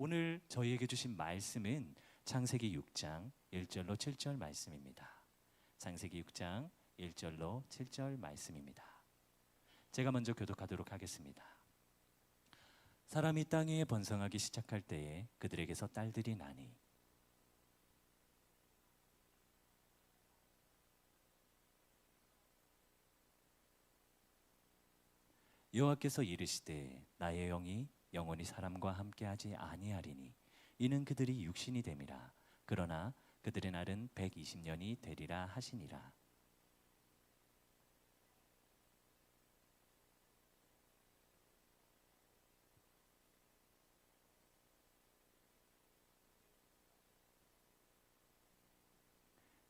오늘 저희에게 주신 말씀은 창세기 6장 1절로 7절 말씀입니다. 창세기 6장 1절로 7절 말씀입니다. 제가 먼저 교독하도록 하겠습니다. 사람이 땅 위에 번성하기 시작할 때에 그들에게서 딸들이 나니 여호와께서 이르시되 나의 영이 영원히 사람과 함께하지 아니하리니 이는 그들이 육신이 됨이라. 그러나 그들의 날은 120년이 되리라 하시니라.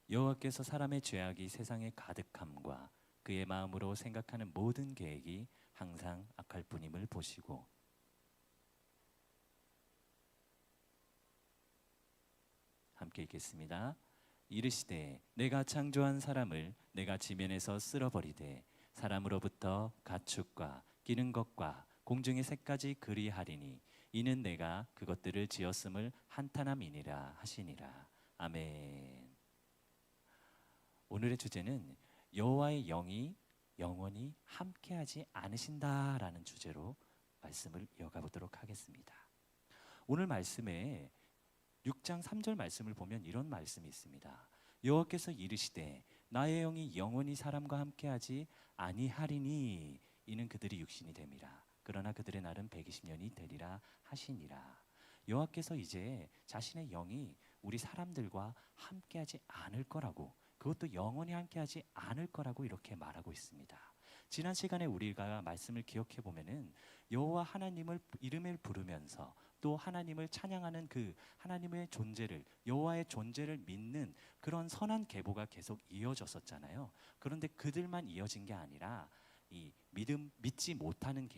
여호와께서 사람의 죄악이 세상에 가득함과 그의 마음으로 생각하는 모든 계획이 항상 악할 뿐임을 보시고 함께 읽겠습니다. 이르시되 내가 창조한 사람을 내가 지면에서 쓸어버리되 사람으로부터 가축과 기는 것과 공중의 새까지 그리하리니 이는 내가 그것들을 지었음을 한탄함이니라 하시니라. 아멘. 오늘의 주제는 여호와의 영이 영원히 함께하지 않으신다라는 주제로 말씀을 이어가 보도록 하겠습니다. 오늘 말씀에 6장 3절 말씀을 보면 이런 말씀이 있습니다. 여호와께서 이르시되 나의 영이 영원히 사람과 함께하지 아니하리니 이는 그들이 육신이 됨이라. 그러나 그들의 날은 120년이 되리라 하시니라. 여호와께서 이제 자신의 영이 우리 사람들과 함께하지 않을 거라고, 그것도 영원히 함께하지 않을 거라고 이렇게 말하고 있습니다. 지난 시간에 우리가 말씀을 기억해 보면은 여호와 하나님을 이름을 부르면서 또 하나님을 찬양하는 그 하나님의 존재를, 여호와의 존재를 믿는 그런 선한 계보가 계속 이어졌었잖아요. 그런데 그들만 이어진 게 아니라 이 믿지 못하는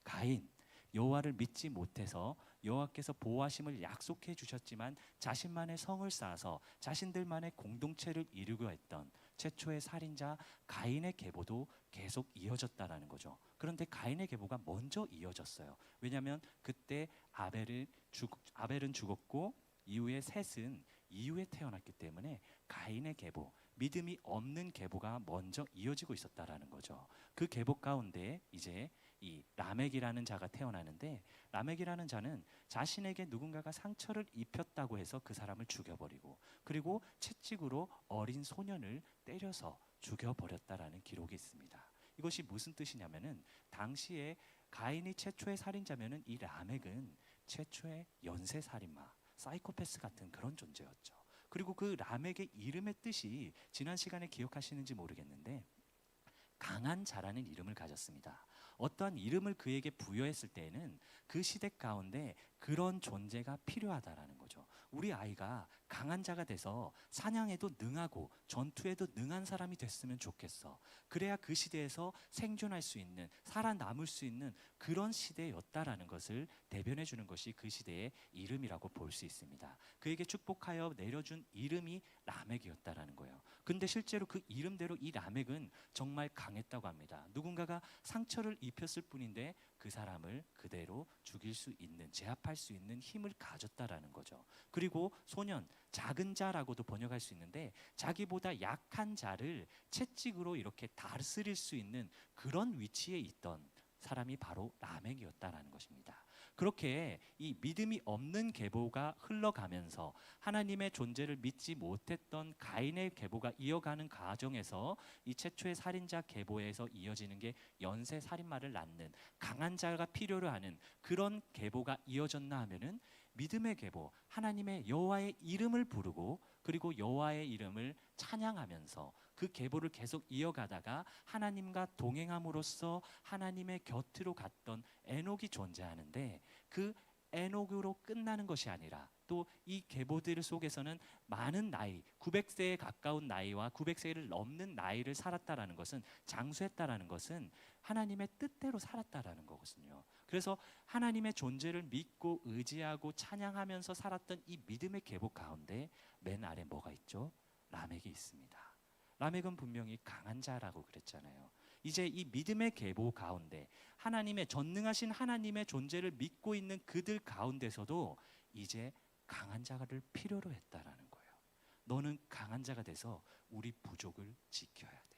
가인, 여호와를 믿지 못해서 여호와께서 보호하심을 약속해 주셨지만 자신만의 성을 쌓아서 자신들만의 공동체를 이루려 했던 최초의 살인자 가인의 계보도 계속 이어졌다라는 거죠. 그런데 가인의 계보가 먼저 이어졌어요. 왜냐하면 그때 아벨은 죽었고 이후에 셋은 이후에 태어났기 때문에 가인의 계보, 믿음이 없는 계보가 먼저 이어지고 있었다라는 거죠. 그 계보 가운데 이제 이 라멕이라는 자가 태어나는데, 라멕이라는 자는 자신에게 누군가가 상처를 입혔다고 해서 그 사람을 죽여버리고, 그리고 채찍으로 어린 소년을 때려서 죽여버렸다라는 기록이 있습니다. 이것이 무슨 뜻이냐면은 당시에 가인이 최초의 살인자면은 이 라멕은 최초의 연쇄 살인마, 사이코패스 같은 그런 존재였죠. 그리고 그 라멕의 이름의 뜻이 지난 시간에 기억하시는지 모르겠는데 강한 자라는 이름을 가졌습니다. 어떠한 이름을 그에게 부여했을 때에는 그 시대 가운데 그런 존재가 필요하다라는 거죠. 우리 아이가 강한 자가 돼서 사냥에도 능하고 전투에도 능한 사람이 됐으면 좋겠어. 그래야 그 시대에서 생존할 수 있는, 살아남을 수 있는 그런 시대였다라는 것을 대변해 주는 것이 그 시대의 이름이라고 볼 수 있습니다. 그에게 축복하여 내려준 이름이 라멕이었다라는 거예요. 근데 실제로 그 이름대로 이 라멕은 정말 강했다고 합니다. 누군가가 상처를 입혔을 뿐인데 그 사람을 그대로 죽일 수 있는, 제압할 수 있는 힘을 가졌다라는 거죠. 그리고 소년, 작은 자라고도 번역할 수 있는데 자기보다 약한 자를 채찍으로 이렇게 다스릴 수 있는 그런 위치에 있던 사람이 바로 라멕이었다라는 것입니다. 그렇게 이 믿음이 없는 계보가 흘러가면서 하나님의 존재를 믿지 못했던 가인의 계보가 이어가는 과정에서 이 최초의 살인자 계보에서 이어지는 게 연쇄 살인마를 낳는 강한 자가 필요로 하는 그런 계보가 이어졌나 하면은 믿음의 계보, 하나님의 여호와의 이름을 부르고 그리고 여호와의 이름을 찬양하면서 그 계보를 계속 이어가다가 하나님과 동행함으로써 하나님의 곁으로 갔던 에녹이 존재하는데, 그 에녹으로 끝나는 것이 아니라 또 이 계보들 속에서는 많은 나이, 900세에 가까운 나이와 900세를 넘는 나이를 살았다라는 것은, 장수했다라는 것은 하나님의 뜻대로 살았다라는 거거든요. 그래서 하나님의 존재를 믿고 의지하고 찬양하면서 살았던 이 믿음의 계보 가운데 맨 아래 뭐가 있죠? 라멕이 있습니다. 라멕은 분명히 강한 자라고 그랬잖아요. 이제 이 믿음의 계보 가운데 하나님의 전능하신 하나님의 존재를 믿고 있는 그들 가운데서도 이제 강한 자를 필요로 했다라는 거예요. 너는 강한 자가 돼서 우리 부족을 지켜야 돼.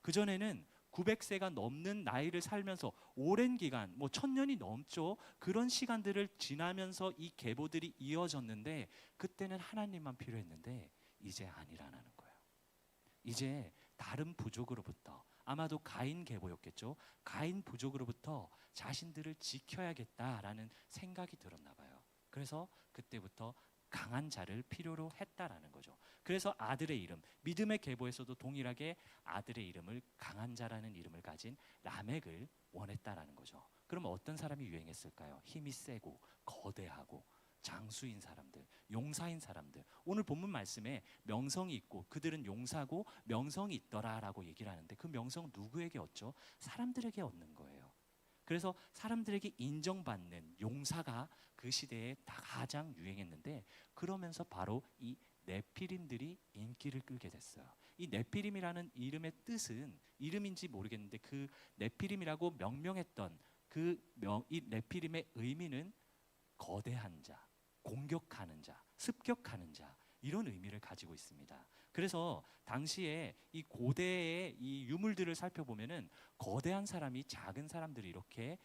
그전에는 900세가 넘는 나이를 살면서 오랜 기간, 뭐 1000년이 넘죠. 그런 시간들을 지나면서 이 계보들이 이어졌는데 그때는 하나님만 필요했는데 이제 아니라는 거예요. 이제 다른 부족으로부터, 아마도 가인 계보였겠죠. 가인 부족으로부터 자신들을 지켜야겠다라는 생각이 들었나 봐요. 그래서 그때부터 강한 자를 필요로 했다라는 거죠. 그래서 아들의 이름, 믿음의 계보에서도 동일하게 아들의 이름을 강한 자라는 이름을 가진 라멕을 원했다라는 거죠. 그러면 어떤 사람이 유행했을까요? 힘이 세고 거대하고 장수인 사람들, 용사인 사람들. 오늘 본문 말씀에 명성이 있고 그들은 용사고 명성이 있더라라고 얘기를 하는데 그 명성 누구에게 얻죠? 사람들에게 얻는 거예요. 그래서 사람들에게 인정받는 용사가 그 시대에 가장 유행했는데 그러면서 바로 이 네피림들이 인기를 끌게 됐어요. 이 네피림이라는 이름의 뜻은 이름인지 모르겠는데 그 네피림이라고 명명했던 이 네피림의 의미는 거대한 자, 공격하는 자, 습격하는 자 이런 의미를 가지고 있습니다. 그래서 당시에 이 고대의 이 유물들을 살펴보면은 거대한 사람이 작은 사람들을 이렇게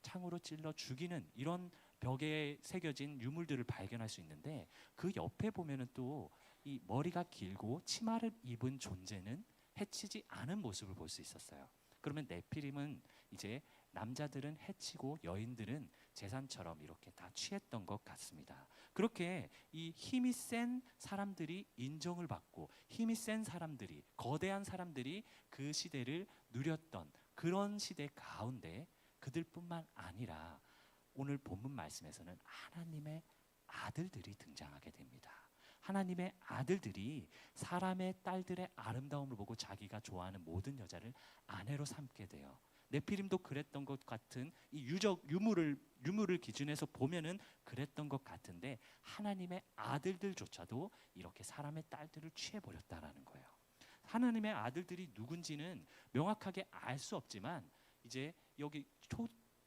창으로 찔러 죽이는 이런 벽에 새겨진 유물들을 발견할 수 있는데 그 옆에 보면은 또 이 머리가 길고 치마를 입은 존재는 해치지 않은 모습을 볼 수 있었어요. 그러면 네피림은 이제 남자들은 해치고 여인들은 재산처럼 이렇게 다 취했던 것 같습니다. 그렇게 이 힘이 센 사람들이 인정을 받고 힘이 센 사람들이 거대한 사람들이 그 시대를 누렸던 그런 시대 가운데 그들뿐만 아니라 오늘 본문 말씀에서는 하나님의 아들들이 등장하게 됩니다. 하나님의 아들들이 사람의 딸들의 아름다움을 보고 자기가 좋아하는 모든 여자를 아내로 삼게 돼요. 네피림도 그랬던 것 같은 이 유물을 기준해서 보면은 그랬던 것 같은데 하나님의 아들들조차도 이렇게 사람의 딸들을 취해 버렸다라는 거예요. 하나님의 아들들이 누군지는 명확하게 알 수 없지만 이제 여기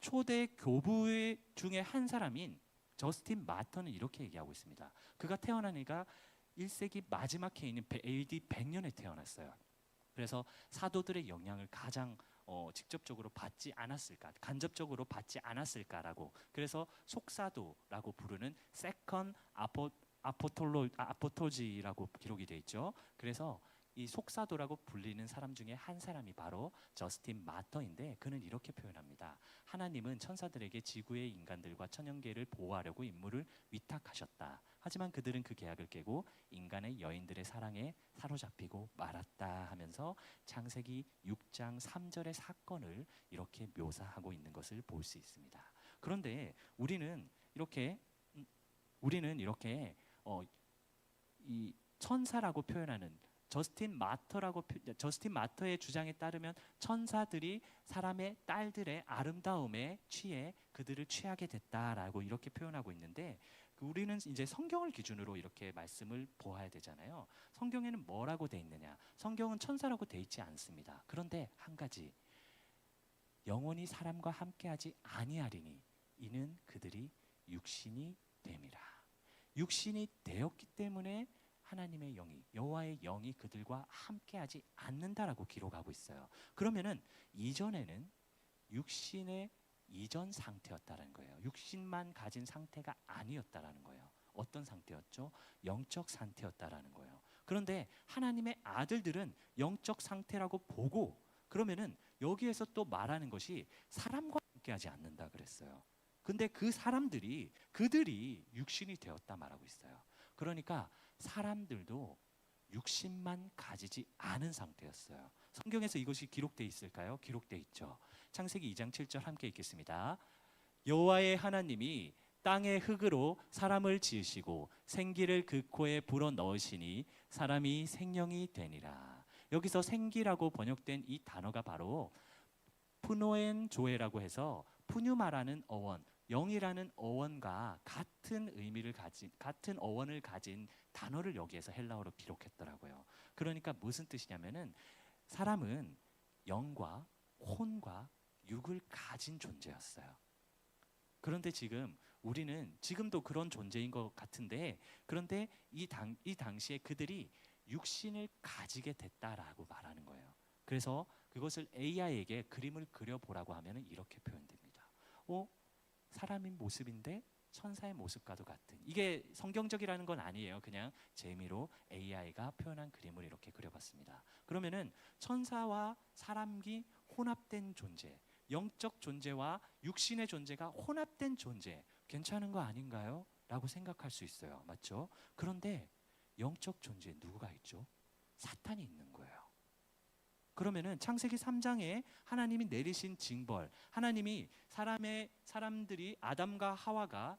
초대 교부 중에 한 사람인 저스틴 마터는 이렇게 얘기하고 있습니다. 그가 태어나니까 1세기 마지막 해인 AD 100년에 태어났어요. 그래서 사도들의 영향을 가장 직접적으로 받지 않았을까, 간접적으로 받지 않았을까라고. 그래서 속사도라고 부르는 세컨 아포톨로지라고 기록이 돼 있죠. 그래서 이 속사도라고 불리는 사람 중에 한 사람이 바로 저스틴 마터인데 그는 이렇게 표현합니다. 하나님은 천사들에게 지구의 인간들과 천연계를 보호하려고 임무를 위탁하셨다. 하지만 그들은 그 계약을 깨고 인간의 여인들의 사랑에 사로잡히고 말았다 하면서 창세기 6장 3절의 사건을 이렇게 묘사하고 있는 것을 볼 수 있습니다. 그런데 우리는 이렇게 이 천사라고 표현하는 저스틴 마터의 주장에 따르면 천사들이 사람의 딸들의 아름다움에 취해 그들을 취하게 됐다라고 이렇게 표현하고 있는데 우리는 이제 성경을 기준으로 이렇게 말씀을 보아야 되잖아요. 성경에는 뭐라고 돼 있느냐? 성경은 천사라고 돼 있지 않습니다. 그런데 한 가지 영원히 사람과 함께하지 아니하리니 이는 그들이 육신이 됨이라. 육신이 되었기 때문에 하나님의 영이 여호와의 영이 그들과 함께하지 않는다라고 기록하고 있어요. 그러면은 이전에는 육신의 이전 상태였다는 거예요. 육신만 가진 상태가 아니었다라는 거예요. 어떤 상태였죠? 영적 상태였다라는 거예요. 그런데 하나님의 아들들은 영적 상태라고 보고 그러면은 여기에서 또 말하는 것이 사람과 함께하지 않는다 그랬어요. 근데 그들이 육신이 되었다 말하고 있어요. 그러니까 사람들도 육신만 가지지 않은 상태였어요. 성경에서 이것이 기록되어 있을까요? 기록되어 있죠. 창세기 2장 7절 함께 읽겠습니다. 여호와의 하나님이 땅의 흙으로 사람을 지으시고 생기를 그 코에 불어 넣으시니 사람이 생명이 되니라. 여기서 생기라고 번역된 이 단어가 바로 푸노엔 조에라고 해서 푸뉴마라는 어원, 영이라는 어원과 같은 어원을 가진 단어를 여기에서 헬라어로 기록했더라고요. 그러니까 무슨 뜻이냐면은 사람은 영과 혼과 육을 가진 존재였어요. 그런데 지금 우리는 지금도 그런 존재인 것 같은데, 그런데 이 당시에 그들이 육신을 가지게 됐다라고 말하는 거예요. 그래서 그것을 AI에게 그림을 그려보라고 하면 이렇게 표현됩니다. 사람의 모습인데 천사의 모습과도 같은. 이게 성경적이라는 건 아니에요. 그냥 재미로 AI가 표현한 그림을 이렇게 그려봤습니다. 그러면은 천사와 사람이 혼합된 존재, 영적 존재와 육신의 존재가 혼합된 존재, 괜찮은 거 아닌가요? 라고 생각할 수 있어요. 맞죠? 그런데 영적 존재에 누구가 있죠? 사탄이 있는 거예요. 그러면은 창세기 3장에 하나님이 내리신 징벌, 하나님이 사람들이 아담과 하와가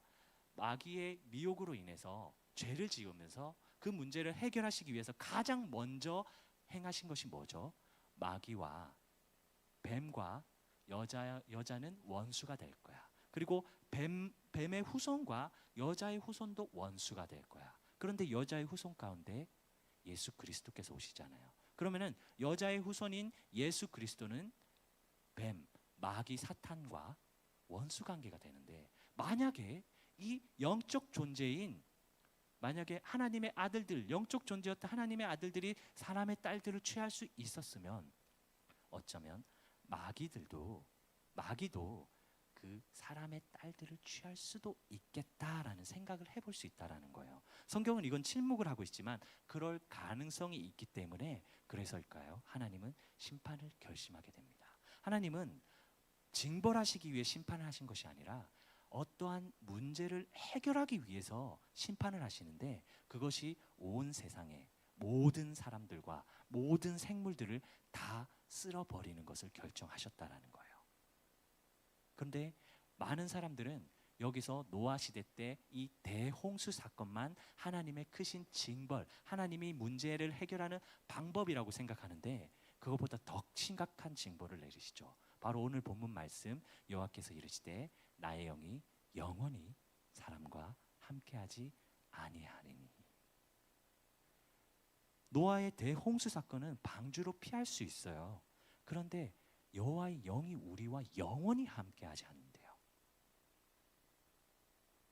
마귀의 미혹으로 인해서 죄를 지으면서 그 문제를 해결하시기 위해서 가장 먼저 행하신 것이 뭐죠? 마귀와 뱀과 여자는 원수가 될 거야. 그리고 뱀의 후손과 여자의 후손도 원수가 될 거야. 그런데 여자의 후손 가운데 예수 그리스도께서 오시잖아요. 그러면은 여자의 후손인 예수 그리스도는 뱀, 마귀 사탄과 원수 관계가 되는데, 만약에 이 영적 존재인, 만약에 하나님의 아들들, 영적 존재였던 하나님의 아들들이 사람의 딸들을 취할 수 있었으면 어쩌면 마귀도 그 사람의 딸들을 취할 수도 있겠다라는 생각을 해볼 수 있다라는 거예요. 성경은 이건 침묵을 하고 있지만 그럴 가능성이 있기 때문에, 그래서일까요? 하나님은 심판을 결심하게 됩니다. 하나님은 징벌하시기 위해 심판을 하신 것이 아니라 어떠한 문제를 해결하기 위해서 심판을 하시는데, 그것이 온 세상의 모든 사람들과 모든 생물들을 다 쓸어버리는 것을 결정하셨다라는 거예요. 그런데 많은 사람들은 여기서 노아 시대 때 이 대홍수 사건만 하나님의 크신 징벌, 하나님이 문제를 해결하는 방법이라고 생각하는데, 그것보다 더 심각한 징벌을 내리시죠. 바로 오늘 본문 말씀, 여호와께서 이르시되 나의 영이 영원히 사람과 함께하지 아니하리니. 노아의 대홍수 사건은 방주로 피할 수 있어요. 그런데 여호와의 영이 우리와 영원히 함께하지 않는데요.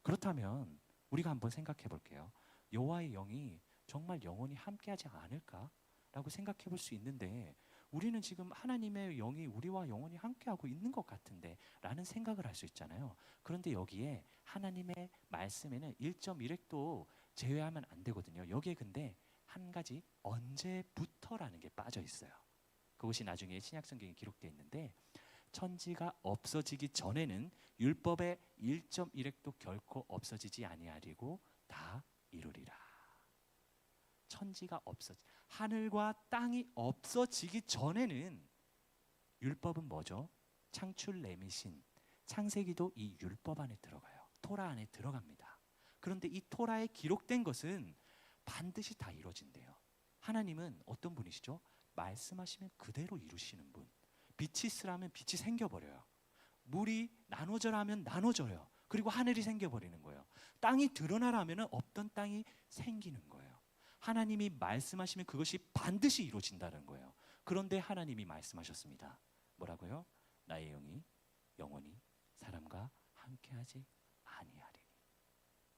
그렇다면 우리가 한번 생각해 볼게요. 여호와의 영이 정말 영원히 함께하지 않을까라고 생각해 볼 수 있는데, 우리는 지금 하나님의 영이 우리와 영원히 함께하고 있는 것 같은데 라는 생각을 할 수 있잖아요. 그런데 여기에 하나님의 말씀에는 1.1획도 제외하면 안 되거든요. 여기에 근데 한 가지 언제부터라는 게 빠져 있어요. 그것이 나중에 신약성경에 기록되어 있는데, 천지가 없어지기 전에는 율법의 1.1획도 결코 없어지지 아니하리고 다 이루리라. 천지가 하늘과 땅이 없어지기 전에는 율법은 뭐죠? 창출 내미신 창세기도 이 율법 안에 들어가요. 토라 안에 들어갑니다. 그런데 이 토라에 기록된 것은 반드시 다 이루어진대요. 하나님은 어떤 분이시죠? 말씀하시면 그대로 이루시는 분. 빛이 있으라면 빛이 생겨버려요. 물이 나눠져라 하면 나눠져요. 그리고 하늘이 생겨버리는 거예요. 땅이 드러나라면 없던 땅이 생기는 거예요. 하나님이 말씀하시면 그것이 반드시 이루어진다는 거예요. 그런데 하나님이 말씀하셨습니다. 뭐라고요? 나의 영이 영원히 사람과 함께하지 아니하리니.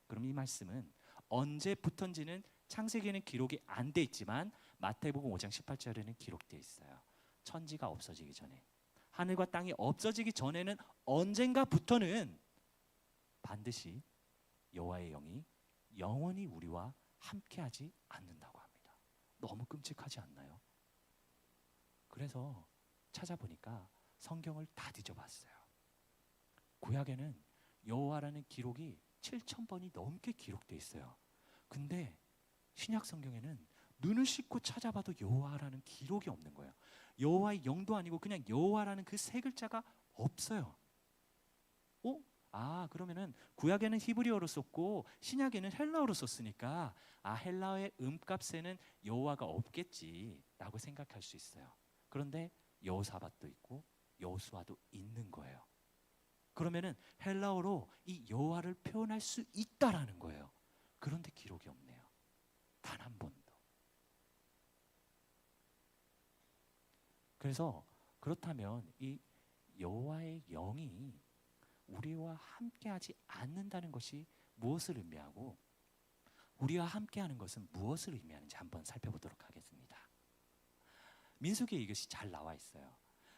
그럼 이 말씀은 언제부턴지는 창세기에는 기록이 안 돼 있지만 마태복음 5장 18절에는 기록되어 있어요. 천지가 없어지기 전에, 하늘과 땅이 없어지기 전에는 언젠가부터는 반드시 여호와의 영이 영원히 우리와 함께하지 않는다고 합니다. 너무 끔찍하지 않나요? 그래서 찾아보니까 성경을 다 뒤져봤어요. 구약에는 여호와라는 기록이 7,000번이 넘게 기록되어 있어요. 근데 신약 성경에는 눈을 씻고 찾아봐도 여호와라는 기록이 없는 거예요. 여호와의 영도 아니고 그냥 여호와라는 그 세 글자가 없어요. 그러면은 구약에는 히브리어로 썼고 신약에는 헬라어로 썼으니까 헬라어의 음값에는 여호와가 없겠지라고 생각할 수 있어요. 그런데 여호사밧도 있고 여호수아도 있는 거예요. 그러면은 헬라어로 이 여호와를 표현할 수 있다라는 거예요. 그런데 기록이 없네요. 단 한 번도. 그래서 그렇다면 이 여호와의 영이 우리와 함께하지 않는다는 것이 무엇을 의미하고 우리와 함께하는 것은 무엇을 의미하는지 한번 살펴보도록 하겠습니다. 민수기에 이것이 잘 나와 있어요.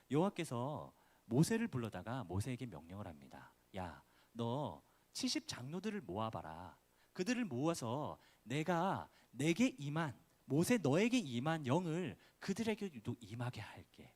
여호와께서 모세를 불러다가 모세에게 명령을 합니다. 야, 너 70 장로들을 모아봐라. 그들을 모아서 내가 내게 임한 모세 너에게 임한 영을 그들에게도 임하게 할게.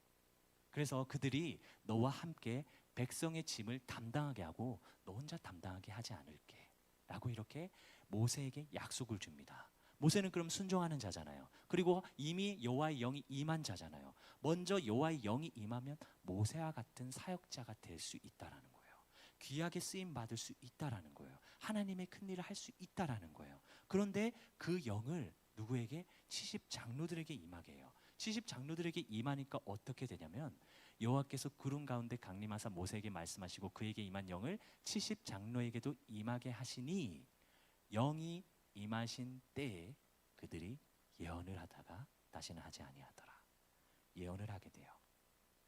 그래서 그들이 너와 함께 백성의 짐을 담당하게 하고 너 혼자 담당하게 하지 않을게 라고 이렇게 모세에게 약속을 줍니다. 모세는 그럼 순종하는 자잖아요. 그리고 이미 여호와의 영이 임한 자잖아요. 먼저 여호와의 영이 임하면 모세와 같은 사역자가 될 수 있다라는 거예요. 귀하게 쓰임 받을 수 있다라는 거예요. 하나님의 큰 일을 할 수 있다라는 거예요. 그런데 그 영을 누구에게? 70 장로들에게 임하게 해요. 70 장로들에게 임하니까 어떻게 되냐면 여호와께서 구름 가운데 강림하사 모세에게 말씀하시고 그에게 임한 영을 70 장로에게도 임하게 하시니 영이 임하신 때에 그들이 예언을 하다가 다시는 하지 아니하더라. 예언을 하게 돼요.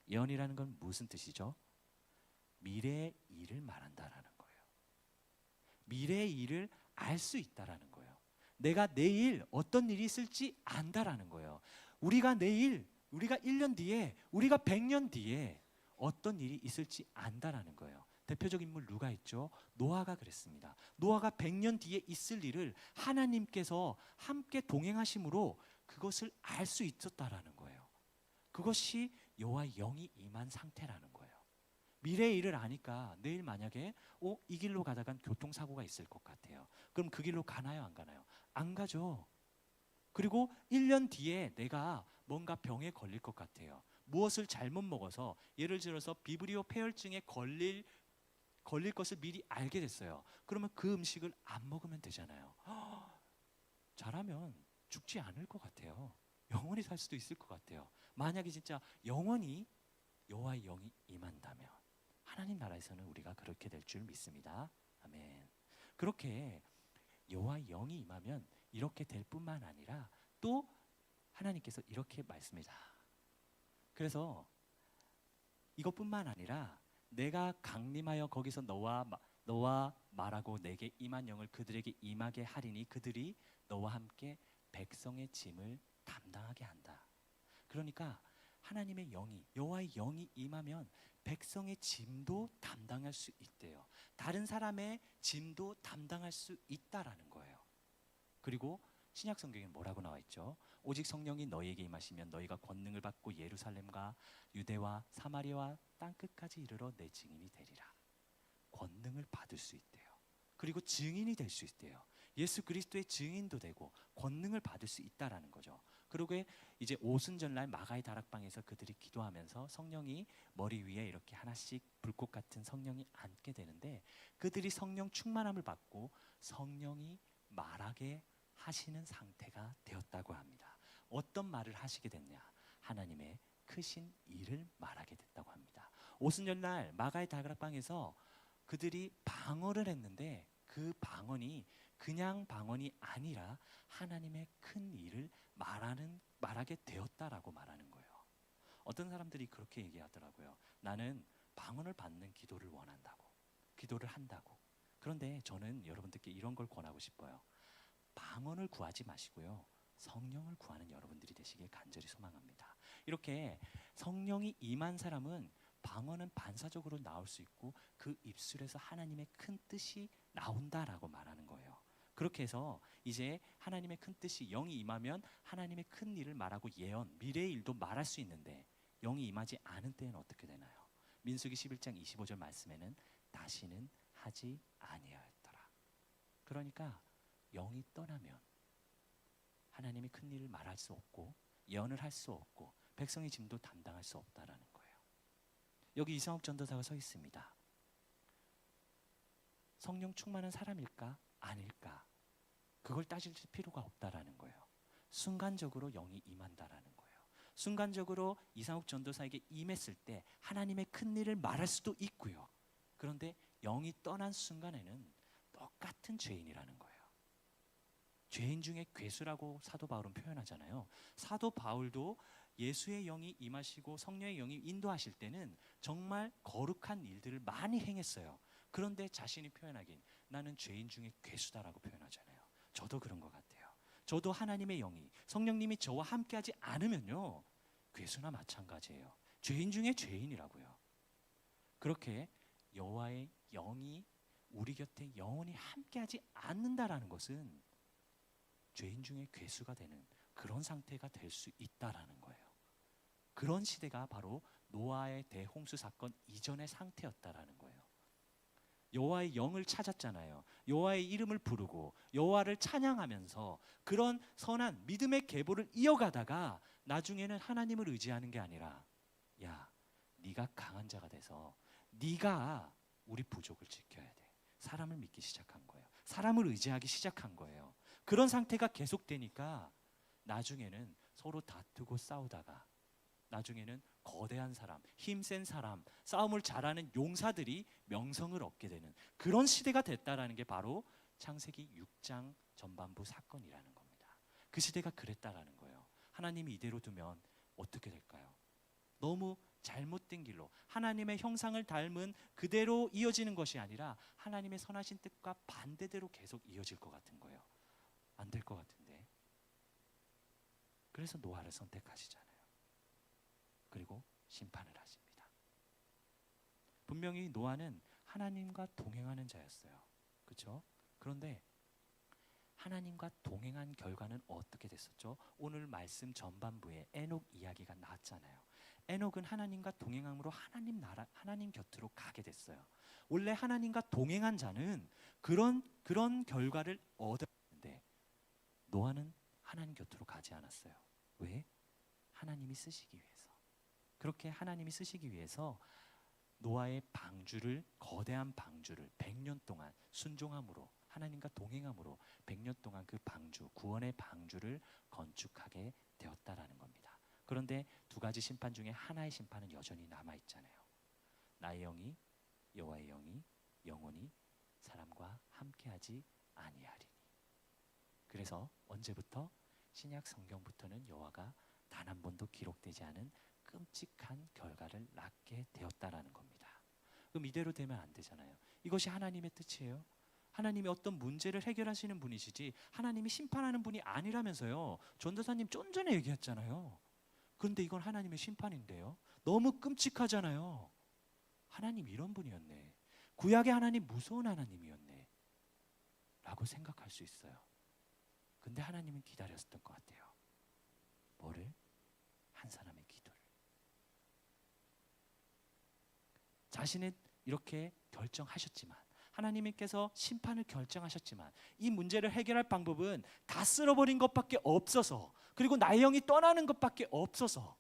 예언이라는 건 무슨 뜻이죠? 미래의 일을 말한다라는 거예요. 미래의 일을 알 수 있다라는 거예요. 내가 내일 어떤 일이 있을지 안다라는 거예요. 우리가 내일, 우리가 1년 뒤에, 우리가 100년 뒤에 어떤 일이 있을지 안다라는 거예요. 대표적 인물 누가 있죠? 노아가 그랬습니다. 노아가 100년 뒤에 있을 일을 하나님께서 함께 동행하심으로 그것을 알 수 있었다라는 거예요. 그것이 여호와의 영이 임한 상태라는 거예요. 미래의 일을 아니까 내일 만약에 이 길로 가다간 교통사고가 있을 것 같아요. 그럼 그 길로 가나요? 안 가나요? 안 가죠. 그리고 1년 뒤에 내가 뭔가 병에 걸릴 것 같아요. 무엇을 잘못 먹어서 예를 들어서 비브리오 폐혈증에 걸릴 것을 미리 알게 됐어요. 그러면 그 음식을 안 먹으면 되잖아요. 잘하면 죽지 않을 것 같아요. 영원히 살 수도 있을 것 같아요. 만약에 진짜 영원히 여호와의 영이 임한다면 하나님 나라에서는 우리가 그렇게 될 줄 믿습니다. 아멘. 그렇게 여호와의 영이 임하면 이렇게 될 뿐만 아니라 또 하나님께서 이렇게 말씀이다. 그래서 이것뿐만 아니라 내가 강림하여 거기서 너와 말하고 내게 임한 영을 그들에게 임하게 하리니 그들이 너와 함께 백성의 짐을 담당하게 한다. 그러니까 하나님의 영이 여호와의 영이 임하면 백성의 짐도 담당할 수 있대요. 다른 사람의 짐도 담당할 수 있다라는 거예요. 그리고 신약 성경에 뭐라고 나와 있죠? 오직 성령이 너희에게 임하시면 너희가 권능을 받고 예루살렘과 유대와 사마리아와 땅 끝까지 이르러 내 증인이 되리라. 권능을 받을 수 있대요. 그리고 증인이 될 수 있대요. 예수 그리스도의 증인도 되고 권능을 받을 수 있다라는 거죠. 그리고 이제 오순절날 마가의 다락방에서 그들이 기도하면서 성령이 머리 위에 이렇게 하나씩 불꽃 같은 성령이 앉게 되는데 그들이 성령 충만함을 받고 성령이 말하게 하시는 상태가 되었다고 합니다. 어떤 말을 하시게 됐냐? 하나님의 크신 일을 말하게 됐다고 합니다. 오순절날 마가의 다락방에서 그들이 방언을 했는데 그 방언이 그냥 방언이 아니라 하나님의 큰 일을 말하게 되었다라고 말하는 거예요. 어떤 사람들이 그렇게 얘기하더라고요. 나는 방언을 받는 기도를 원한다고, 기도를 한다고. 그런데 저는 여러분들께 이런 걸 권하고 싶어요. 방언을 구하지 마시고요. 성령을 구하는 여러분들이 되시길 간절히 소망합니다. 이렇게 성령이 임한 사람은 방언은 반사적으로 나올 수 있고 그 입술에서 하나님의 큰 뜻이 나온다라고 말하는 거예요. 그렇게 해서 이제 하나님의 큰 뜻이 영이 임하면 하나님의 큰 일을 말하고 예언, 미래의 일도 말할 수 있는데 영이 임하지 않은 때는 어떻게 되나요? 민수기 11장 25절 말씀에는 다시는 하지 아니하였더라. 그러니까 영이 떠나면 하나님의 큰 일을 말할 수 없고 예언을 할 수 없고 백성의 짐도 담당할 수 없다라는 거예요. 여기 이상욱 전도사가 서 있습니다. 성령 충만한 사람일까? 아닐까? 그걸 따질 필요가 없다라는 거예요. 순간적으로 영이 임한다라는 거예요. 순간적으로 이상욱 전도사에게 임했을 때 하나님의 큰 일을 말할 수도 있고요. 그런데 영이 떠난 순간에는 똑같은 죄인이라는 거예요. 죄인 중에 괴수라고 사도 바울은 표현하잖아요. 사도 바울도 예수의 영이 임하시고 성령의 영이 인도하실 때는 정말 거룩한 일들을 많이 행했어요. 그런데 자신이 표현하긴 나는 죄인 중에 괴수다라고 표현하잖아요. 저도 그런 것 같아요. 저도 하나님의 영이 성령님이 저와 함께하지 않으면요 괴수나 마찬가지예요. 죄인 중에 죄인이라고요. 그렇게 여호와의 영이 우리 곁에 영원히 함께하지 않는다라는 것은 죄인 중에 괴수가 되는 그런 상태가 될 수 있다라는 거예요. 그런 시대가 바로 노아의 대홍수 사건 이전의 상태였다라는 거예요. 여호와의 영을 찾았잖아요. 여호와의 이름을 부르고 여호와를 찬양하면서 그런 선한 믿음의 계보를 이어가다가 나중에는 하나님을 의지하는 게 아니라 야, 네가 강한 자가 돼서 네가 우리 부족을 지켜야 돼. 사람을 믿기 시작한 거예요. 사람을 의지하기 시작한 거예요. 그런 상태가 계속되니까 나중에는 서로 다투고 싸우다가 나중에는 거대한 사람, 힘센 사람, 싸움을 잘하는 용사들이 명성을 얻게 되는 그런 시대가 됐다라는 게 바로 창세기 6장 전반부 사건이라는 겁니다. 그 시대가 그랬다라는 거예요. 하나님이 이대로 두면 어떻게 될까요? 너무 잘못된 길로 하나님의 형상을 닮은 그대로 이어지는 것이 아니라 하나님의 선하신 뜻과 반대대로 계속 이어질 것 같은 거예요. 안 될 것 같은데. 그래서 노아를 선택하시잖아요. 그리고 심판을 하십니다. 분명히 노아는 하나님과 동행하는 자였어요. 그렇죠? 그런데 하나님과 동행한 결과는 어떻게 됐었죠? 오늘 말씀 전반부에 에녹 이야기가 나왔잖아요. 에녹은 하나님과 동행함으로 하나님 나라, 하나님 곁으로 가게 됐어요. 원래 하나님과 동행한 자는 그런 결과를 얻었는데 노아는 하나님 곁으로 가지 않았어요. 왜? 하나님이 쓰시기 위해서. 그렇게 하나님이 쓰시기 위해서 노아의 방주를 거대한 방주를 100년 동안 순종함으로 하나님과 동행함으로 100년 동안 그 방주 구원의 방주를 건축하게 되었다라는 겁니다. 그런데 두 가지 심판 중에 하나의 심판은 여전히 남아 있잖아요. 나의 영이 여호와의 영이 영원히 사람과 함께하지 아니하리니. 그래서 언제부터? 신약 성경부터는 여호와가 단 한 번도 기록되지 않은 끔찍한 결과를 낳게 되었다라는 겁니다. 그럼 이대로 되면 안 되잖아요. 이것이 하나님의 뜻이에요. 하나님이 어떤 문제를 해결하시는 분이시지 하나님이 심판하는 분이 아니라면서요. 전도사님 좀 전에 얘기했잖아요. 그런데 이건 하나님의 심판인데요. 너무 끔찍하잖아요. 하나님 이런 분이었네. 구약의 하나님 무서운 하나님이었네. 라고 생각할 수 있어요. 근데 하나님은 기다렸었던 것 같아요. 뭐를? 한 사람의 기도를. 자신은 이렇게 결정하셨지만 하나님께서 심판을 결정하셨지만 이 문제를 해결할 방법은 다 쓸어버린 것밖에 없어서 그리고 나의 영이 떠나는 것밖에 없어서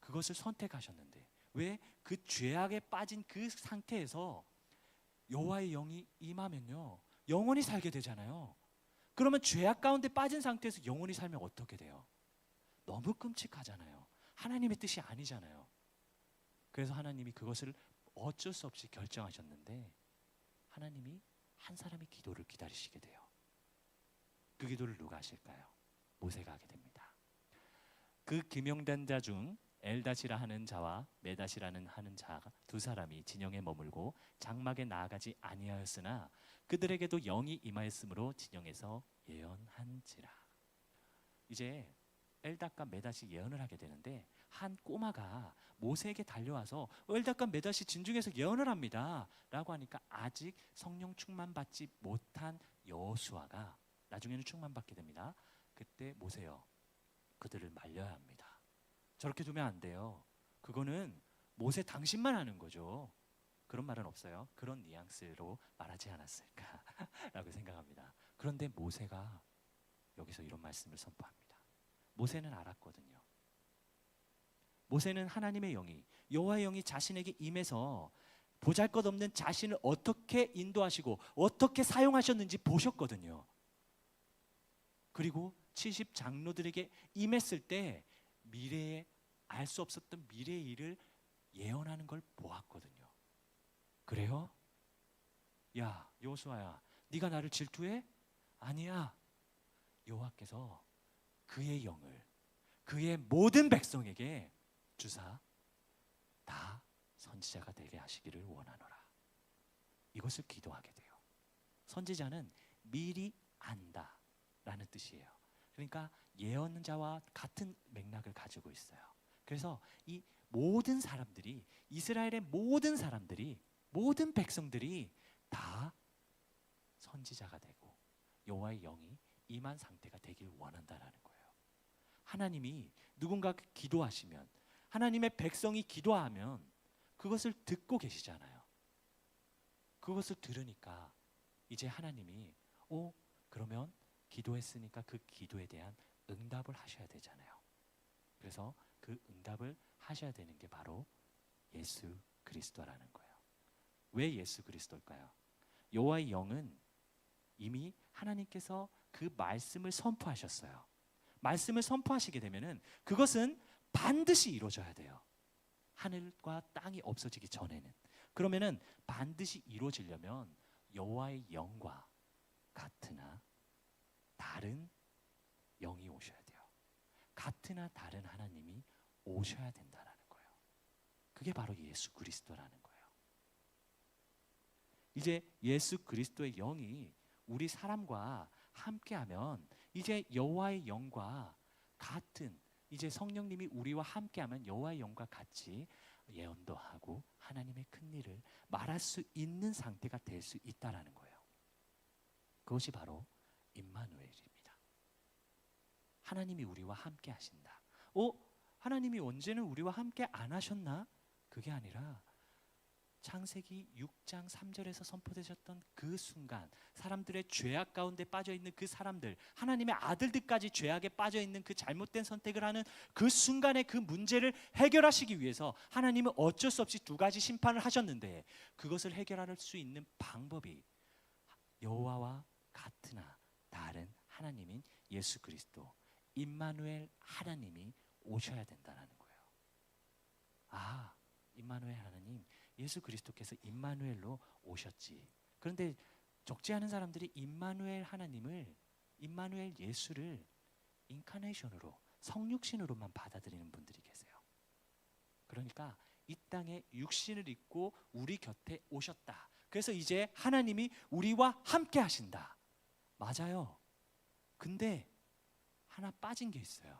그것을 선택하셨는데 왜? 그 죄악에 빠진 그 상태에서 여호와의 영이 임하면요 영원히 살게 되잖아요. 그러면 죄악 가운데 빠진 상태에서 영원히 살면 어떻게 돼요? 너무 끔찍하잖아요. 하나님의 뜻이 아니잖아요. 그래서 하나님이 그것을 어쩔 수 없이 결정하셨는데 하나님이 한 사람의 기도를 기다리시게 돼요. 그 기도를 누가 하실까요? 모세가 하게 됩니다. 그 기명된 자 중 엘다시라 하는 자와 메다시라는 하는 자 두 사람이 진영에 머물고 장막에 나아가지 아니하였으나 그들에게도 영이 임하였으므로 진영에서 예언한지라. 이제 엘닷과 메닷이 예언을 하게 되는데 한 꼬마가 모세에게 달려와서 엘닷과 메닷이 진중에서 예언을 합니다 라고 하니까 아직 성령 충만받지 못한 여호수아가 나중에는 충만받게 됩니다. 그때 모세여 그들을 말려야 합니다. 저렇게 두면 안 돼요. 그거는 모세 당신만 하는 거죠. 그런 말은 없어요. 그런 뉘앙스로 말하지 않았을까라고 생각합니다. 그런데 모세가 여기서 이런 말씀을 선포합니다. 모세는 알았거든요. 모세는 하나님의 영이 여호와의 영이 자신에게 임해서 보잘것없는 자신을 어떻게 인도하시고 어떻게 사용하셨는지 보셨거든요. 그리고 70 장로들에게 임했을 때 미래에 알 수 없었던 미래의 일을 예언하는 걸 보았거든요. 그래요? 야 여호수아야 네가 나를 질투해? 아니야. 여호와께서 그의 영을 그의 모든 백성에게 주사 다 선지자가 되게 하시기를 원하노라. 이것을 기도하게 돼요. 선지자는 미리 안다라는 뜻이에요. 그러니까 예언자와 같은 맥락을 가지고 있어요. 그래서 이 모든 사람들이, 이스라엘의 모든 사람들이, 모든 백성들이 다 선지자가 되고 여호와의 영이 임한 상태가 되길 원한다라는 거예요. 하나님이 누군가 기도하시면, 하나님의 백성이 기도하면 그것을 듣고 계시잖아요. 그것을 들으니까 이제 하나님이 그러면 기도했으니까 그 기도에 대한 응답을 하셔야 되잖아요. 그래서 그 응답을 하셔야 되는 게 바로 예수 그리스도라는 거예요. 왜 예수 그리스도일까요? 여호와의 영은 이미 하나님께서 그 말씀을 선포하셨어요. 말씀을 선포하시게 되면은 그것은 반드시 이루어져야 돼요. 하늘과 땅이 없어지기 전에는. 그러면은 반드시 이루어지려면 여호와의 영과 같으나 다른 영이 오셔야 돼요. 같으나 다른 하나님이 오셔야 된다는 거예요. 그게 바로 예수 그리스도라는 거예요. 이제 예수 그리스도의 영이 우리 사람과 함께하면 이제 여호와의 영과 같은, 이제 성령님이 우리와 함께하면 여호와의 영과 같이 예언도 하고 하나님의 큰 일을 말할 수 있는 상태가 될 수 있다라는 거예요. 그것이 바로 임마누엘입니다. 하나님이 우리와 함께 하신다. 하나님이 언제는 우리와 함께 안 하셨나? 그게 아니라 창세기 6장 3절에서 선포되셨던 그 순간, 사람들의 죄악 가운데 빠져있는 그 사람들, 하나님의 아들들까지 죄악에 빠져있는 그 잘못된 선택을 하는 그 순간의 그 문제를 해결하시기 위해서 하나님은 어쩔 수 없이 두 가지 심판을 하셨는데, 그것을 해결할 수 있는 방법이 여호와와 같으나 다른 하나님인 예수 그리스도, 임마누엘 하나님이 오셔야 된다는 거예요. 임마누엘 하나님, 예수 그리스도께서 임마누엘로 오셨지. 그런데 적지 않은 사람들이 임마누엘 하나님을, 임마누엘 예수를 인카네이션으로, 성육신으로만 받아들이는 분들이 계세요. 그러니까 이 땅에 육신을 입고 우리 곁에 오셨다. 그래서 이제 하나님이 우리와 함께 하신다. 맞아요. 근데 하나 빠진 게 있어요.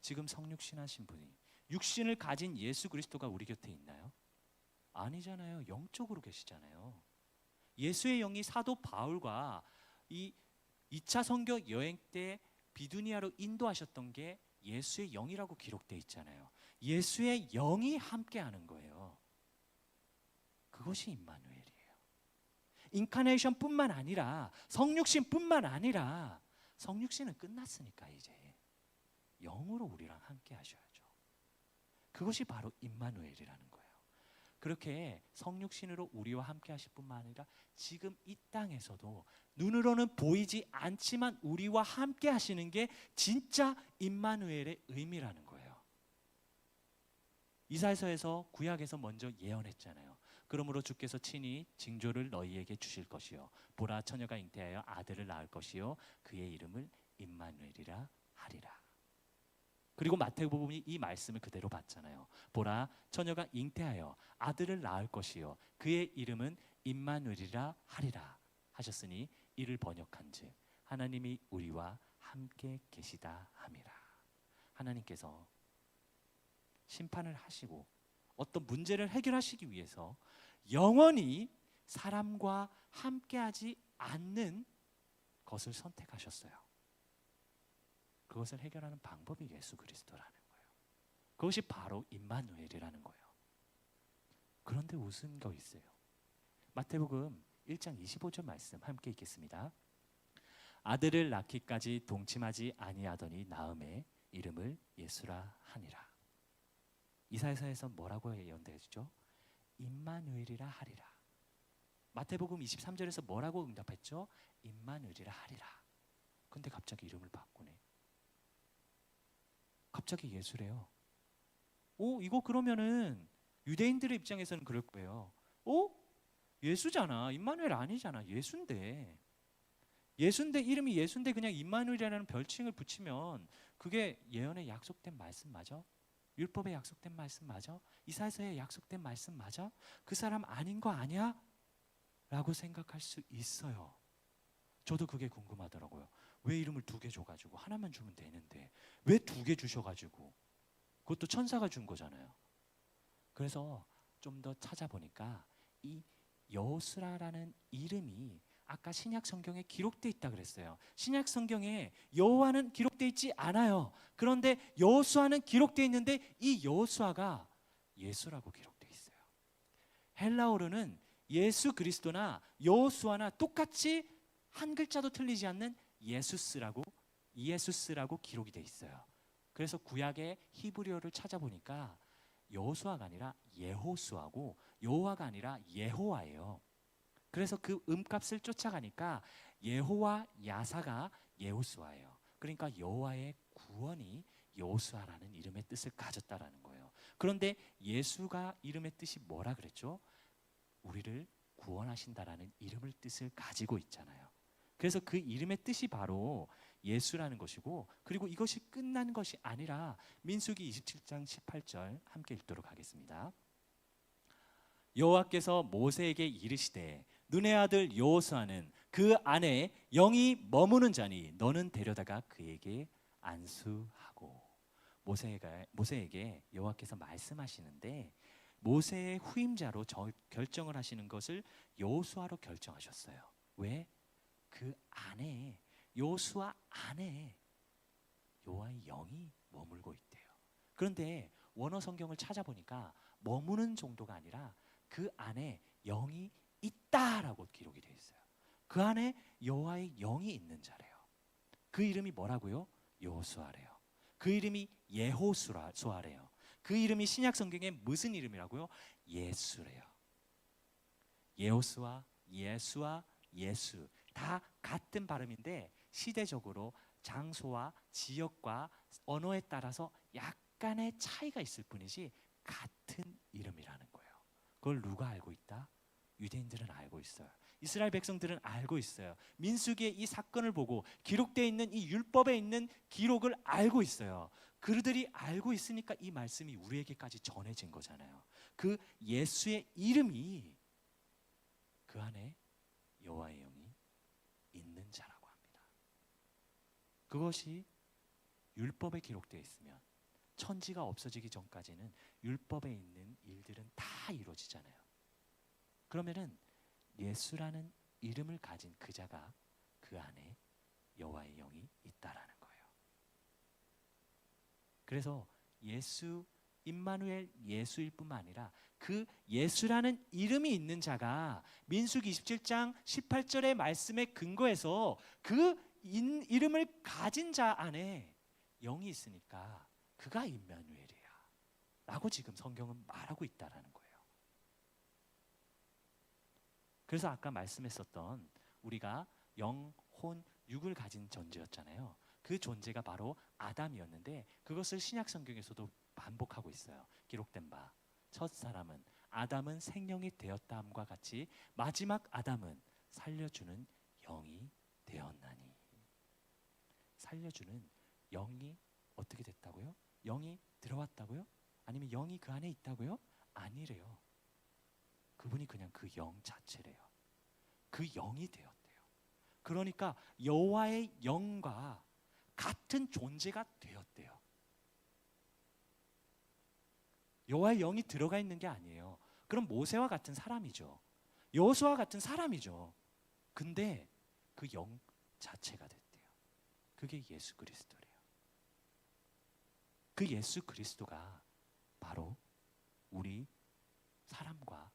지금 성육신 하신 분이, 육신을 가진 예수 그리스도가 우리 곁에 있나요? 아니잖아요. 영적으로 계시잖아요. 예수의 영이 사도 바울과 이 2차 선교 여행 때 비두니아로 인도하셨던 게 예수의 영이라고 기록되어 있잖아요. 예수의 영이 함께하는 거예요. 그것이 임마누엘이에요. 인카네이션뿐만 아니라, 성육신뿐만 아니라, 성육신은 끝났으니까 이제 영으로 우리랑 함께 하셔야죠. 그것이 바로 임마누엘이라는 거예요. 그렇게 성육신으로 우리와 함께 하실 뿐만 아니라 지금 이 땅에서도 눈으로는 보이지 않지만 우리와 함께 하시는 게 진짜 임마누엘의 의미라는 거예요. 이사야서에서, 구약에서 먼저 예언했잖아요. 그러므로 주께서 친히 징조를 너희에게 주실 것이요, 보라 처녀가 잉태하여 아들을 낳을 것이요, 그의 이름을 임마누엘이라 하리라. 그리고 마태복음이 이 말씀을 그대로 봤잖아요. 보라 처녀가 잉태하여 아들을 낳을 것이요, 그의 이름은 임마누엘이라 하리라 하셨으니 이를 번역한즉 하나님이 우리와 함께 계시다 함이라. 하나님께서 심판을 하시고 어떤 문제를 해결하시기 위해서 영원히 사람과 함께하지 않는 것을 선택하셨어요. 그것을 해결하는 방법이 예수 그리스도라는 거예요. 그것이 바로 임마누엘이라는 거예요. 그런데 웃은 거 있어요. 마태복음 1장 25절 말씀 함께 읽겠습니다. 아들을 낳기까지 동침하지 아니하더니 낳음에 이름을 예수라 하니라. 이사야서에서 뭐라고 예언되죠? 임마누엘이라 하리라. 마태복음 23절에서 뭐라고 응답했죠? 임마누엘이라 하리라. 근데 갑자기 이름을 바꾸네. 갑자기 예수래요. 이거 그러면은 유대인들의 입장에서는 그럴 거예요. 예수잖아. 임마누엘 아니잖아. 예수인데 이름이 예수인데 그냥 임마누엘이라는 별칭을 붙이면 그게 예언에 약속된 말씀 맞아? 율법에 약속된 말씀 맞아? 이사야서에 약속된 말씀 맞아? 그 사람 아닌 거 아니야? 라고 생각할 수 있어요. 저도 그게 궁금하더라고요. 왜 이름을 2개 줘가지고 하나만 주면 되는데 왜 2개 주셔가지고, 그것도 천사가 준 거잖아요. 그래서 좀 더 찾아보니까 이 여호수아라는 이름이 아까 신약 성경에 기록되어 있다 그랬어요. 신약 성경에 여호와는 기록되어 있지 않아요. 그런데 여호수아는 기록되어 있는데 이 여호수아가 예수라고 기록되어 있어요. 헬라어로는 예수 그리스도나 여호수아나 똑같이 한 글자도 틀리지 않는 예수스라고 기록이 되어 있어요. 그래서 구약의 히브리어를 찾아보니까 여호수아가 아니라 예호수아고 여호와가 아니라 예호와예요. 그래서 그 음값을 쫓아가니까 예호와 야사가 예호수아예요. 그러니까 여호와의 구원이 여호수아라는 이름의 뜻을 가졌다라는 거예요. 그런데 예수가 이름의 뜻이 뭐라 그랬죠? 우리를 구원하신다라는 이름을 뜻을 가지고 있잖아요. 그래서 그 이름의 뜻이 바로 예수라는 것이고, 그리고 이것이 끝난 것이 아니라 민수기 27장 18절 함께 읽도록 하겠습니다. 여호와께서 모세에게 이르시되 눈의 아들 여호수아는 그 안에 영이 머무는 자니 너는 데려다가 그에게 안수하고. 모세에게 여호와께서 말씀하시는데 모세의 후임자로 결정을 하시는 것을 여호수아로 결정하셨어요. 왜? 그 안에, 여호수아 안에 여호와의 영이 머물고 있대요. 그런데 원어 성경을 찾아보니까 머무는 정도가 아니라 그 안에 영이 있다라고 기록이 되어 있어요. 그 안에 여호와의 영이 있는 자래요. 그 이름이 뭐라고요? 여호수아래요. 그 이름이 예호수아래요. 그 이름이 신약 성경에 무슨 이름이라고요? 예수래요. 예호수아, 예수아, 예수 다 같은 발음인데 시대적으로 장소와 지역과 언어에 따라서 약간의 차이가 있을 뿐이지 같은 이름이라는 거예요. 그걸 누가 알고 있다? 유대인들은 알고 있어요. 이스라엘 백성들은 알고 있어요. 민수기의 이 사건을 보고 기록되어 있는 이 율법에 있는 기록을 알고 있어요. 그들이 알고 있으니까 이 말씀이 우리에게까지 전해진 거잖아요. 그 예수의 이름이 그 안에 여호와의 영이 있는 자라고 합니다. 그것이 율법에 기록되어 있으면 천지가 없어지기 전까지는 율법에 있는 일들은 다 이루어지잖아요. 그러면은 예수라는 이름을 가진 그 자가 그 안에 여호와의 영이 있다라는 거예요. 그래서 예수, 임마누엘 예수일 뿐만 아니라 그 예수라는 이름이 있는 자가 민수기 27장 18절의 말씀에 근거해서 그 이름을 가진 자 안에 영이 있으니까 그가 임마누엘이야 라고 지금 성경은 말하고 있다라는 거예요. 그래서 아까 말씀했었던 우리가 영, 혼, 육을 가진 존재였잖아요. 그 존재가 바로 아담이었는데 그것을 신약 성경에서도 반복하고 있어요. 기록된 바 첫 사람은 아담은 생명이 되었다함과 같이 마지막 아담은 살려주는 영이 되었나니. 살려주는 영이 어떻게 됐다고요? 영이 들어왔다고요? 아니면 영이 그 안에 있다고요? 아니래요. 그분이 그냥 그 영 자체래요. 그 영이 되었대요. 그러니까 여호와의 영과 같은 존재가 되었대요. 여호와의 영이 들어가 있는 게 아니에요. 그럼 모세와 같은 사람이죠. 여호수아와 같은 사람이죠. 근데 그 영 자체가 됐대요. 그게 예수 그리스도래요. 그 예수 그리스도가 바로 우리 사람과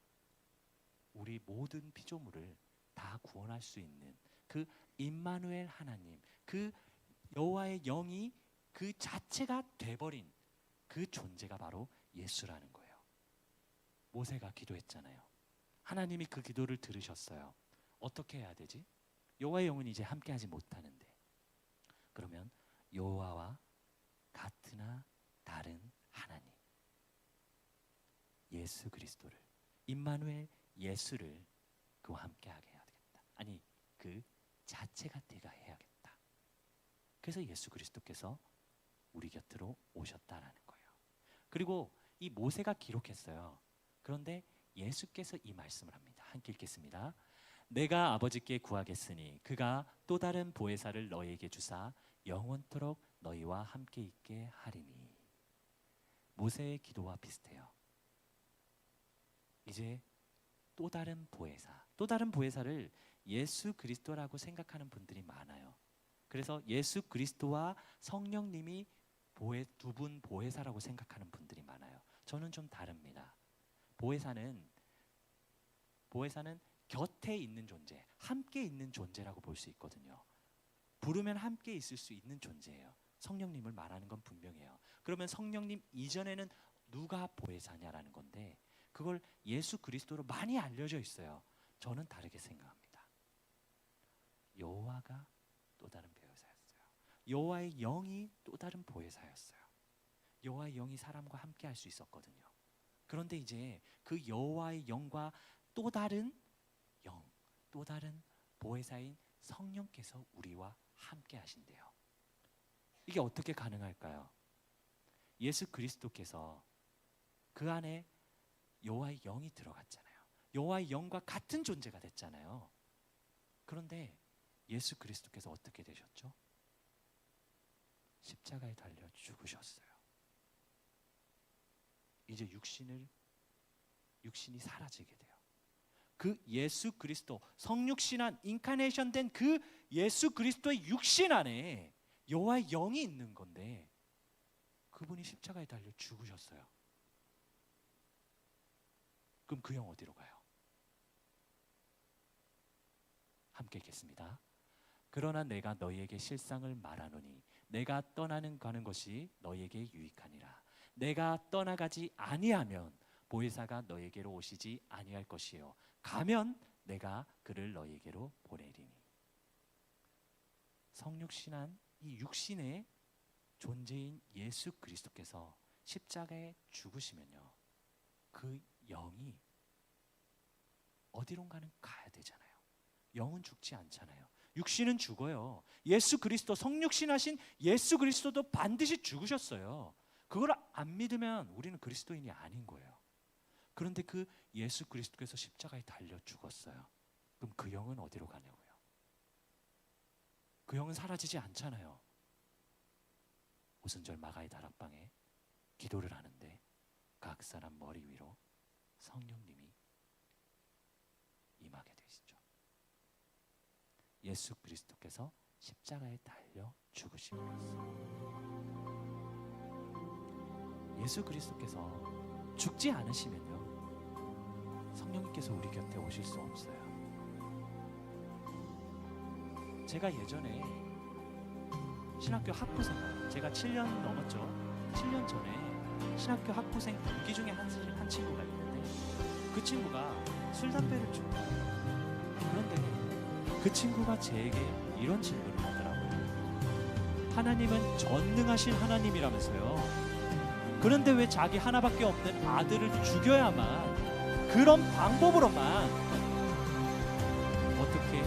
우리 모든 피조물을 다 구원할 수 있는 그 임마누엘 하나님, 그 여호와의 영이 그 자체가 돼버린 그 존재가 바로 예수라는 거예요. 모세가 기도했잖아요. 하나님이 그 기도를 들으셨어요. 어떻게 해야 되지? 여호와의 영은 이제 함께하지 못하는데, 그러면 여호와와 같으나 다른 하나님, 예수 그리스도를, 임마누엘 예수를 그와 함께하게 해야겠다. 아니, 그 자체가 되가 해야겠다. 그래서 예수 그리스도께서 우리 곁으로 오셨다라는 거예요. 그리고 이 모세가 기록했어요. 그런데 예수께서 이 말씀을 합니다. 함께 읽겠습니다. 내가 아버지께 구하겠으니 그가 또 다른 보혜사를 너희에게 주사 영원토록 너희와 함께 있게 하리니. 모세의 기도와 비슷해요. 이제 또 다른 보혜사를 예수 그리스도라고 생각하는 분들이 많아요. 그래서 예수 그리스도와 성령님이 두 분 보혜사라고 생각하는 분들이 많아요. 저는 좀 다릅니다. 보혜사는 곁에 있는 존재, 함께 있는 존재라고 볼 수 있거든요. 부르면 함께 있을 수 있는 존재예요. 성령님을 말하는 건 분명해요. 그러면 성령님 이전에는 누가 보혜사냐라는 건데, 그걸 예수 그리스도로 많이 알려져 있어요. 저는 다르게 생각합니다. 여호와가 또 다른 보혜사였어요. 여호와의 영이 또 다른 보혜사였어요. 여호와의 영이 사람과 함께 할 수 있었거든요. 그런데 이제 그 여호와의 영과 또 다른 영, 또 다른 보혜사인 성령께서 우리와 함께 하신대요. 이게 어떻게 가능할까요? 예수 그리스도께서 그 안에 여호와의 영이 들어갔잖아요. 여호와의 영과 같은 존재가 됐잖아요. 그런데 예수 그리스도께서 어떻게 되셨죠? 십자가에 달려 죽으셨어요. 이제 육신이 사라지게 돼요. 그 예수 그리스도, 성육신한 인카네이션 된 그 예수 그리스도의 육신 안에 여호와의 영이 있는 건데, 그분이 십자가에 달려 죽으셨어요. 그럼 그 영 어디로 가요? 함께 읽겠습니다. 그러나 내가 너희에게 실상을 말하노니 내가 가는 것이 너희에게 유익하니라. 내가 떠나가지 아니하면 보혜사가 너희에게로 오시지 아니할 것이요 가면 내가 그를 너희에게로 보내리니. 성육신한 이 육신의 존재인 예수 그리스도께서 십자가에 죽으시면요, 그 영이 어디론가는 가야 되잖아요. 영은 죽지 않잖아요. 육신은 죽어요. 예수 그리스도, 성육신하신 예수 그리스도도 반드시 죽으셨어요. 그걸 안 믿으면 우리는 그리스도인이 아닌 거예요. 그런데 그 예수 그리스도께서 십자가에 달려 죽었어요. 그럼 그 영은 어디로 가냐고요? 그 영은 사라지지 않잖아요. 오순절 마가의 다락방에 기도를 하는데 각 사람 머리 위로 성령님이 임하게 되시죠. 예수 그리스도께서 십자가에 달려 죽으심으로써 예수 그리스도께서 죽지 않으시면요, 성령님께서 우리 곁에 오실 수 없어요. 제가 예전에 신학교 학부생, 제가 7년 넘었죠. 7년 전에 신학교 학부생 동기 중에 한 친구가 있는데, 그 친구가 술, 담배를 좋아해요. 그런데 그 친구가 제게 이런 질문을 하더라고요. 하나님은 전능하신 하나님이라면서요. 그런데 왜 자기 하나밖에 없는 아들을 죽여야만, 그런 방법으로만 어떻게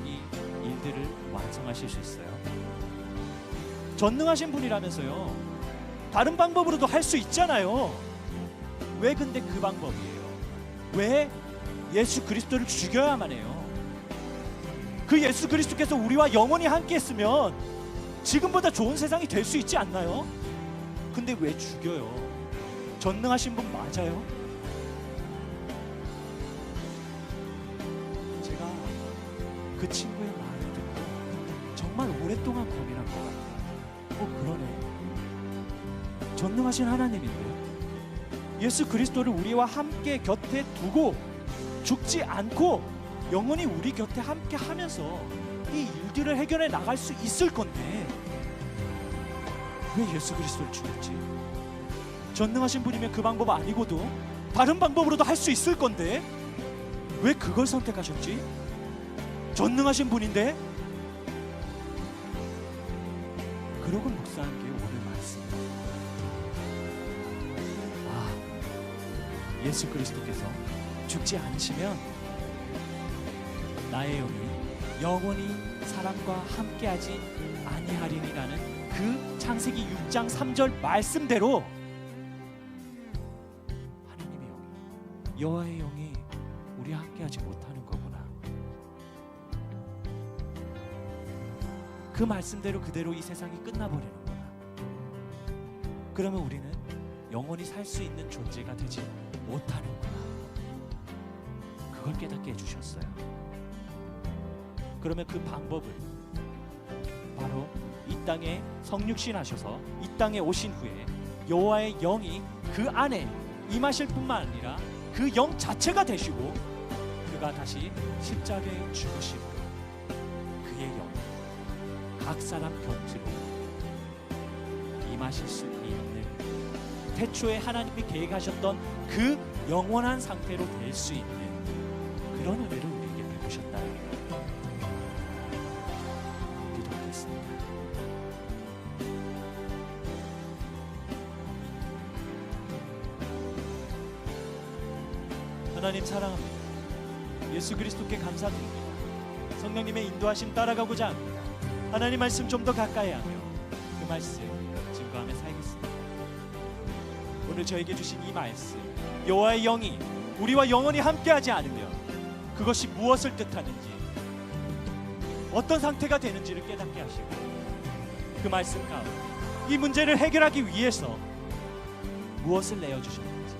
이 일들을 완성하실 수 있어요? 전능하신 분이라면서요. 다른 방법으로도 할 수 있잖아요. 왜 근데 그 방법이에요? 왜 예수 그리스도를 죽여야만 해요? 그 예수 그리스도께서 우리와 영원히 함께 했으면 지금보다 좋은 세상이 될 수 있지 않나요? 근데 왜 죽여요? 전능하신 분 맞아요? 제가 그 친구의 말을 듣고 정말 오랫동안 고민한 것 같아요. 그러네. 전능하신 하나님인데 예수 그리스도를 우리와 함께 곁에 두고 죽지 않고 영원히 우리 곁에 함께 하면서 이 일들을 해결해 나갈 수 있을 건데 왜 예수 그리스도를 죽였지? 전능하신 분이면 그 방법 아니고도 다른 방법으로도 할 수 있을 건데 왜 그걸 선택하셨지? 전능하신 분인데. 그러고 묵상한 게 오늘 말씀입니다. 예수 그리스도께서 죽지 않으시면 나의 영이 영원히 사람과 함께하지 아니하리니라는 그 창세기 6장 3절 말씀대로 하나님의 영이, 여호와의 영이 우리와 함께하지 못하는 거구나. 그 말씀대로 그대로 이 세상이 끝나버리는구나. 그러면 우리는 영원히 살 수 있는 존재가 되지 못하는구나. 그걸 깨닫게 해주셨어요. 그러면 그 방법을 바로 이 땅에 성육신 하셔서 이 땅에 오신 후에 여호와의 영이 그 안에 임하실 뿐만 아니라 그 영 자체가 되시고 그가 다시 십자가에 죽으심으로 그의 영이 각 사람 곁으로 임하실 수 있는, 태초에 하나님이 계획하셨던 그 영원한 상태로 될 수 있는 그런 은혜를 우리에게 베푸셨다는 것. 기도하겠습니다. 하나님 사랑합니다. 예수 그리스도께 감사드립니다. 성령님의 인도하심 따라가고자 합니다. 하나님 말씀 좀 더 가까이 하며 그 말씀 증거하며 살겠습니다. 오늘 저에게 주신 이 말씀, 여호와의 영이 우리와 영원히 함께하지 않으면 그것이 무엇을 뜻하는지, 어떤 상태가 되는지를 깨닫게 하시고 그 말씀 가운데 이 문제를 해결하기 위해서 무엇을 내어주셨는지,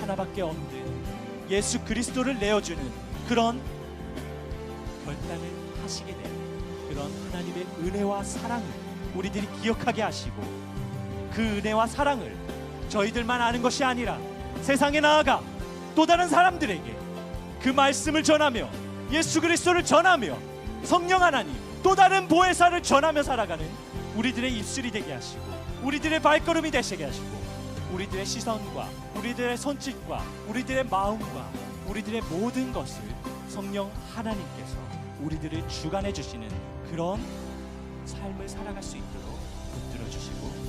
하나밖에 없는 예수 그리스도를 내어주는 그런 결단을 하시게 되는 그런 하나님의 은혜와 사랑을 우리들이 기억하게 하시고, 그 은혜와 사랑을 저희들만 아는 것이 아니라 세상에 나아가 또 다른 사람들에게 그 말씀을 전하며 예수 그리스도를 전하며 성령 하나님 또 다른 보혜사를 전하며 살아가는 우리들의 입술이 되게 하시고, 우리들의 발걸음이 되시게 하시고, 우리들의 시선과 우리들의 손짓과 우리들의 마음과 우리들의 모든 것을 성령 하나님께서 우리들을 주관해 주시는 그런 삶을 살아갈 수 있도록 붙들어 주시고